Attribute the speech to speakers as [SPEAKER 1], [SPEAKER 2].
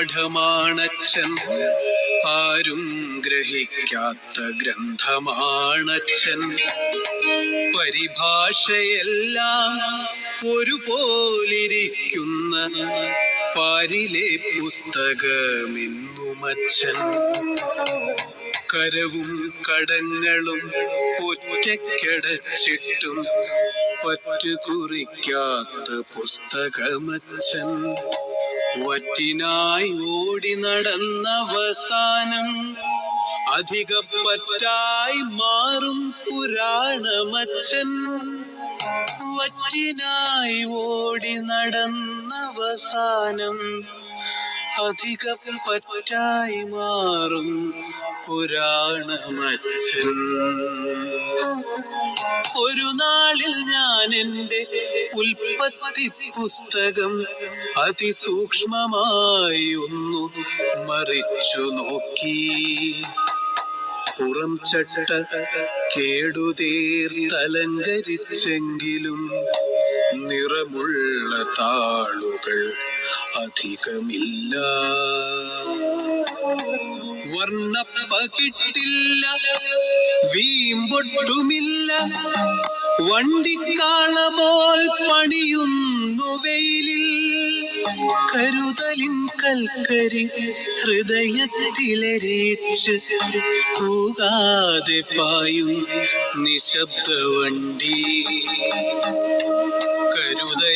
[SPEAKER 1] പാഠമാണച്ഛൻ, ആരും ഗ്രഹിക്കാത്ത ഗ്രന്ഥമാണച്ഛൻ. പരിഭാഷയെല്ലാം ഒരുപോലിരിക്കുന്ന പാരിലെ പുസ്തകമെന്നുമച്ഛൻ. കരവും കടങ്ങളും ഒറ്റയ്ക്കടച്ചിട്ടും പറ്റുകുറിക്കാത്ത പുസ്തകമച്ഛൻ. വറ്റിനായി ഓടി നടന്ന അവസാനം അധികപ്പറ്റായി മാറും പുരാണമച്ഛൻ. വറ്റിനായി ഓടി നടന്ന അവസാനം അധികപ്പറ്റായി മാറും പുരാണമച്ഛൻ. ഒരു നാളിൽ ഞാൻ എൻ്റെ ഉൽപ്പത്തി പുസ്തകം അതിസൂക്ഷ്മമായി ഒന്നു മറിച്ചു നോക്കി. പുറം ചട്ട കേടുതീർത്തലങ്കരിച്ചെങ്കിലും നിറമുള്ള താളുകൾ അധികമില്ല. വർണ്ണപ്പകിട്ടില്ല, വീമ്പൊട്ടുമില്ല, വണ്ടിക്കാള പോൽ പണിയുന്നു വെയിലിൽ. കരുതലിൻ കൽക്കരി ഹൃദയത്തിലരിച്ച് കൂകാതെ പായും നിശബ്ദ വണ്ടി.